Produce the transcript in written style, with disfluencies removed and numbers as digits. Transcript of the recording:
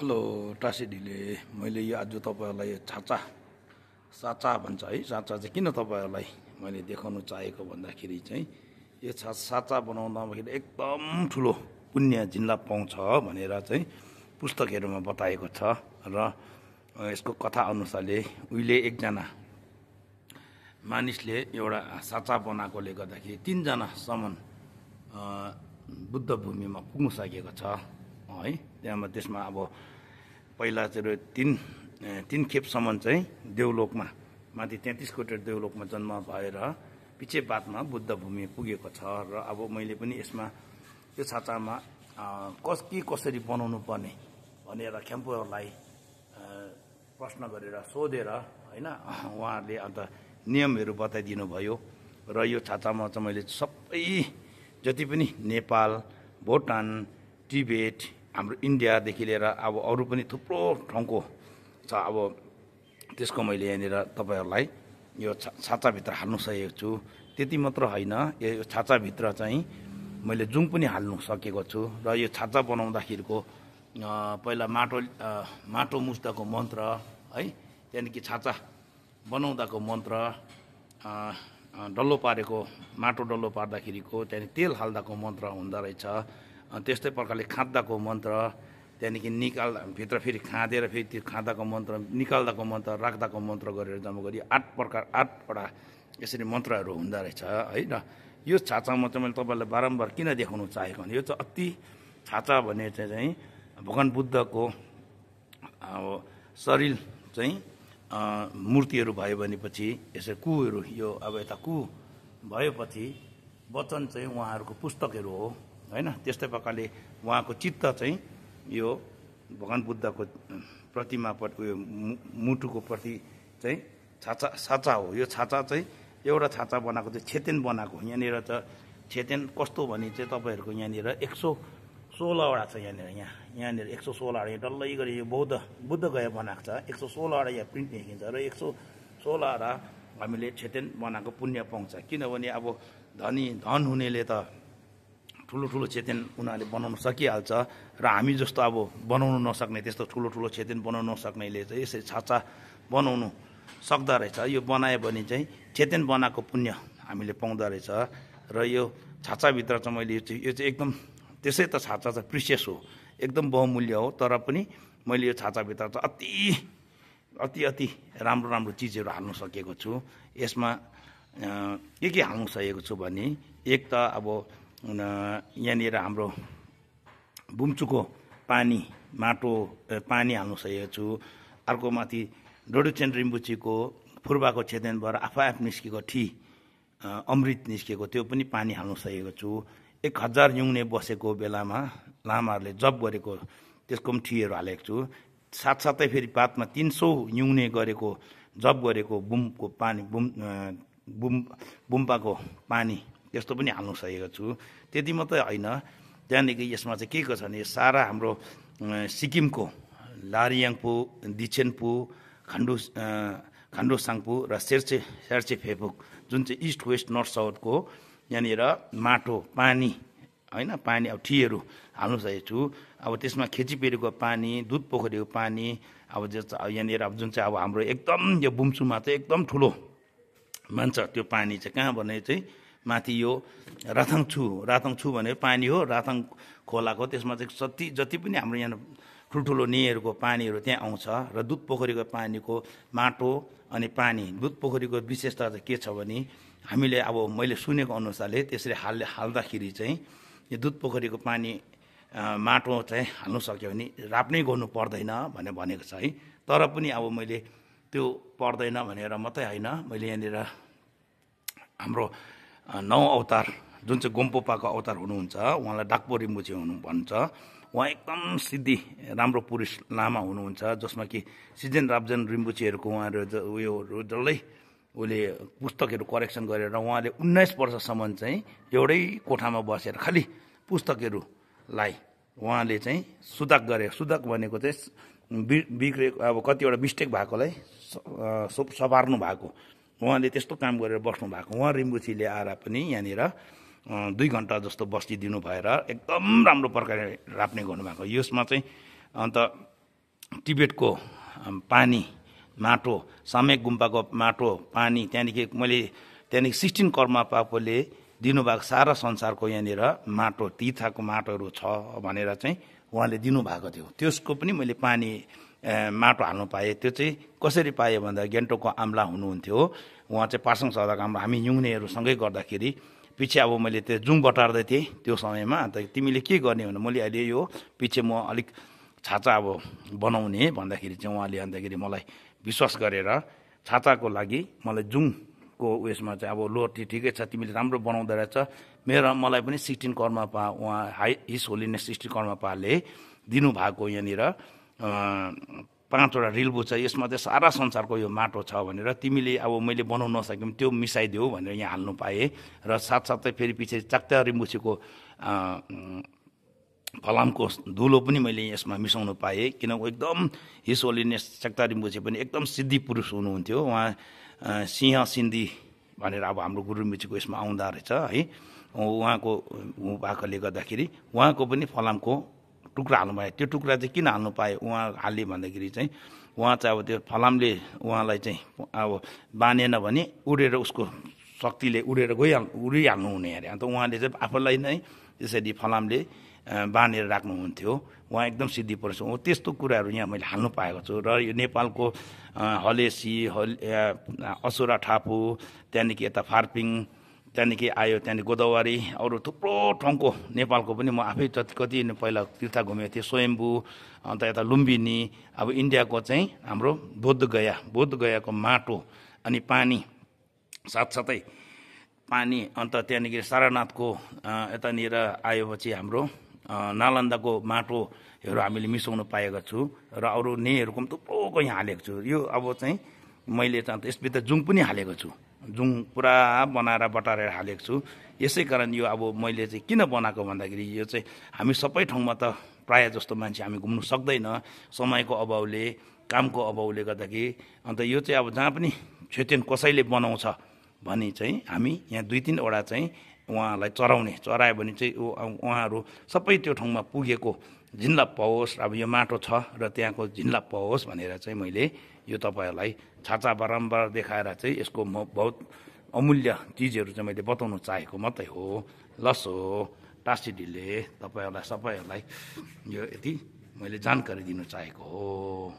Hello टासीडीले मैले यो आज तपाईँहरूलाई साचा भन्छ है। साचा चाहिँ किन तपाईँहरूलाई मैले देखाउन चाहेको भन्दाखेरि चाहिँ यो साचा बनाउँदाखेरि एकदम ठुलो पुण्य जिल्ला पाउँछ भनेर चाहिँ पुस्तकहरूमा बताएको छ। र यसको कथा अनुसारले उहिले एकजना मानिसले एउटा साचा बनाएकोले गर्दाखेरि 3 जनासम्म बुद्ध भूमिमा पुग्न सकेको छ है। त्यसमा अब पहिला चाहिँ तीन खेपसम्म चाहिँ देवलोकमा माथि 33 कोटी देवलोकमा जन्म भएर पछि बादमा बुद्ध भूमि पुगेको छ। र अब मैले पनि यसमा यो छाचामा कसरी बनाउनु पर्ने भनेर खेम्पुहरूलाई प्रश्न गरेर सोधेर होइन उहाँहरूले अन्त नियमहरू बताइदिनु भयो। र यो छाचामा चाहिँ मैले सबै जति पनि नेपाल, भुटान, टिबेट, हाम्रो इन्डियादेखि लिएर अब अरू पनि थुप्रो ठाउँको छ। अब त्यसको मैले यहाँनिर तपाईँहरूलाई यो छाचाभित्र हाल्नु सकेको छु। त्यति मात्र होइन, यो छाचाभित्र चाहिँ मैले जुङ पनि हाल्नु सकेको छु। र यो छाचा बनाउँदाखेरिको पहिला माटो मुस्दाको मन्त्र है, त्यहाँदेखि छाचा बनाउँदाको मन्त्र, डल्लो पारेको माटो डल्लो पार्दाखेरिको त्यहाँदेखि तेल हाल्दाको मन्त्र हुँदो रहेछ। त्यस्तै प्रकारले खाँदाको मन्त्र, त्यहाँदेखि भित्र फेरि खाँदेर फेरि त्यो खाँदाको मन्त्र, निकाल्दाको मन्त्र, राख्दाको मन्त्र गरेर जम्मा गरी 8वटा यसरी मन्त्रहरू हुँदो रहेछ है। र यो छाचामा चाहिँ मैले तपाईँलाई बारम्बार किन देखाउन चाहेको भने यो चाहिँ अति छाचा भन्ने चाहिँ भगवान बुद्धको अब शरीर चाहिँ मूर्तिहरू भयो भनेपछि यसरी कुहरू यो अब यता कु भएपछि वचन चाहिँ उहाँहरूको पुस्तकहरू हो होइन। त्यस्तै प्रकारले उहाँको चित्त चाहिँ यो भगवान बुद्धको प्रतिमा उयो मुटुको प्रति चाहिँ साचा हो। यो छाचा चाहिँ एउटा छाचा बनाएको चाहिँ छेतेन बनाएको। यहाँनिर त छेतेन कस्तो भने चाहिँ तपाईँहरूको यहाँनिर 116वटा छ। यहाँनिर 116वटा डल्लै गरी यो बुद्ध गए बनाएको छ। 116वटा यहाँ प्रिन्ट लेखिन्छ र 116वटा हामीले छेतेन बनाएको पुण्य पाउँछ। किनभने अब धन हुनेले त ठुलो छेतेन उनीहरूले बनाउन सकिहाल्छ। र हामी जस्तो अब बनाउनु नसक्ने, त्यस्तो ठुलो छेतेन बनाउनु नसक्नेले चाहिँ यसरी छाचा बनाउनु सक्दो रहेछ। यो बनायो भने चाहिँ छेतेन बनाएको पुण्य हामीले पाउँदो रहेछ। र यो छाचाभित्र चाहिँ मैले यो चाहिँ एकदम त्यसै त छाचा चाहिँ प्रिसियस हो, एकदम बहुमूल्य हो। तर पनि मैले यो छाचाभित्र चाहिँ अति राम्रो चिजहरू हाल्नु सकेको छु। यसमा के हाल्नु सकेको छु भने एक त अब यहाँनिर हाम्रो बुम्चुको माटो पानी हाल्नु सकेको छु। अर्को माथि डोडुचेन रिम्बुचीको फुर्बाको छेदेनबाट आफै निस्केको अमृत निस्केको त्यो पनि पानी हाल्नु सकेको छु। 1000 युङने बसेको बेलामा लामाहरूले जप गरेको त्यसको पनि ठीहरू हालेको छु। साथसाथै फेरि बादमा 300 युङने गरेको जप गरेको बुमको पानी बुम्पाको पानी त्यस्तो पनि हाल्नु सकेको छु। त्यति मात्रै होइन, त्यहाँदेखि यसमा चाहिँ के छ भने सारा हाम्रो सिक्किमको लारियाङपु, दिछेनपु, खान्डोसाङपु र सेर्चे फेपुक जुन चाहिँ इस्ट वेस्ट नर्थ साउथको यहाँनिर माटो पानी होइन, पानी अब ठीहरू हाल्नु सकेको छु। अब त्यसमा खेचीपेरीको पानी, दुध पोखरीको पानी, अब यहाँनिर अब जुन चाहिँ अब हाम्रो एकदम यो बुम्सुमा चाहिँ एकदम ठुलो मान्छ त्यो पानी चाहिँ कहाँ भने चाहिँ माथि यो राथाङछु भने पानी हो, राथाङ खोलाको। त्यसमा चाहिँ जति पनि हाम्रो यहाँ ठुल्ठुलो नेहरूको पानीहरू त्यहाँ आउँछ। र दुध पोखरीको पानीको माटो अनि पानी, दुध पोखरीको विशेषता चाहिँ के छ भने हामीले अब मैले सुनेको अनुसारले त्यसरी हाल्दाखेरि चाहिँ यो दुध पोखरीको पानी माटो चाहिँ हाल्नु सक्यो भने राप्नै गर्नु पर्दैन भनेको छ है। तर पनि अब मैले त्यो पर्दैन भनेर मात्रै होइन, मैले यहाँनिर हाम्रो 9 अवतार जुन चाहिँ गोम्पोपाको अवतार हुनुहुन्छ उहाँलाई डाक्पो रिम्बुचे भन्छ। उहाँ एकदम सिद्धि राम्रो पुरुष लामा हुनुहुन्छ, जसमा कि सिजेन राब्जन रिम्बुचेहरूको उहाँहरू उयोहरू डल्लै उसले पुस्तकहरू करेक्सन गरेर उहाँले 19 वर्षसम्म चाहिँ एउटै कोठामा बसेर खालि पुस्तकहरूलाई उहाँले चाहिँ सुधाक गरे। सुधाक भनेको चाहिँ बिग्रेको अब कतिवटा मिस्टेक भएकोलाई सपार्नु भएको, उहाँले त्यस्तो काम गरेर बस्नु भएको। उहाँ रिम्बुचीले आएर पनि यहाँनिर 2 घन्टा जस्तो बसिदिनु भएर एकदम राम्रो प्रकारले राप्ने गर्नुभएको। यसमा चाहिँ अन्त टिबेटको पानी माटो सामेक गुम्पाको माटो पानी त्यहाँदेखि मैले त्यहाँदेखि 16 कर्मा पापोले दिनुभएको सारा संसारको यहाँनिर माटो तीर्थको माटोहरू छ भनेर चाहिँ उहाँले दिनुभएको थियो। त्यसको पनि मैले पानी माटो हाल्नु पाएँ। त्यो चाहिँ कसरी पाएँ भन्दा गेन्टोकको आम्ला हुनुहुन्थ्यो, उहाँ चाहिँ पासाङ सदाको आम्ला, हामी युङनेहरूसँगै गर्दाखेरि पछि अब मैले त्यो जुङ बटार्दै थिएँ त्यो समयमा। अन्त तिमीले के गर्ने भने मैले अहिले यो पछि म अलिक छाचा अब बनाउने भन्दाखेरि चाहिँ उहाँले अन्तखेरि मलाई विश्वास गरेर छाचाको लागि मलाई जुङको उयसमा चाहिँ अब लो ठिकै छ तिमीले राम्रो बनाउँदो रहेछ मलाई पनि 16 कर्मा पा उहाँ हिज होलिनेस 16 कर्मा पाले दिनुभएको यहाँनिर 5वटा रिल्बु छ, यसमा चाहिँ सारा संसारको यो माटो छ भनेर तिमीले अब मैले बनाउन नसके पनि त्यो मिसाइदेऊ भनेर यहाँ हाल्नु पाएँ। र साथसाथै फेरि पछि चाक्ता रिम्बुछीको फलामको धुलो पनि मैले यसमा मिसाउनु पाएँ, किन एकदम हिज होलिनेस चाक्ता रिम्बुछी पनि एकदम सिद्धि पुरुष हुनुहुन्थ्यो। उहाँ सिंह सिन्धी भनेर अब हाम्रो गुरु रिम्बुछीको यसमा आउँदा रहेछ है। उहाँको भएकोले गर्दाखेरि उहाँको पनि फलामको टुक्रा हाल्नु पाएँ। त्यो टुक्रा चाहिँ किन हाल्नु पाएँ उहाँ हाल्ने भन्दाखेरि चाहिँ उहाँ चाहिँ अब त्यो फलामले उहाँलाई चाहिँ अब बाँधेन भने उडेर उसको शक्तिले उडिहाल्नु हुने अरे। अन्त उहाँले चाहिँ आफूलाई नै त्यसरी फलामले बाँधेर राख्नुहुन्थ्यो। उहाँ एकदम सिद्धि पुरुष हो। त्यस्तो कुराहरू यहाँ मैले हाल्नु पाएको छु। र यो नेपालको हलेसी असुरा ठापु त्यहाँदेखि यता फार्पिङ त्यहाँदेखि आयो, त्यहाँदेखि गोदावरी अरू थुप्रो ठाउँको नेपालको पनि म आफै कति पहिला तीर्थ घुमेको थिएँ, स्वयम्भू अन्त यता लुम्बिनी। अब इन्डियाको चाहिँ हाम्रो बोधगयाको माटो अनि पानी साथसाथै पानी अन्त त्यहाँदेखि सारनाथको यतानिर आएपछि हाम्रो नालन्दाको माटोहरू हामीले मिसाउनु पाएको छु। र अरू नेहरूको पनि थुप्रोको यहाँ हालेको छु। यो अब चाहिँ मैले चाहिँ यसभित्र जुङ पनि हालेको छु, जुङ पुरा बनाएर बटारेर हालेको छु। यसै कारण यो अब मैले चाहिँ किन बनाएको भन्दाखेरि यो चाहिँ हामी सबै ठाउँमा त प्रायः जस्तो मान्छे हामी घुम्नु सक्दैन समयको अभावले, कामको अभावले गर्दाखेरि। अन्त यो चाहिँ अब जहाँ पनि छेतेन कसैले बनाउँछ भने चाहिँ हामी यहाँ 2-3वटा चाहिँ उहाँलाई चरायो भने चाहिँ उहाँहरू सबै त्यो ठाउँमा पुगेको झिन्लाप पाओस्, अब यो माटो छ र त्यहाँको झिन्लाप पाओस् भनेर चाहिँ मैले यो तपाईँहरूलाई छाचा बारम्बार देखाएर चाहिँ यसको म बहुत अमूल्य चिजहरू चाहिँ मैले बताउन चाहेको मात्रै हो। लसो टासिडीले तपाईँहरूलाई सबैहरूलाई यो यति मैले जानकारी दिन चाहेको हो।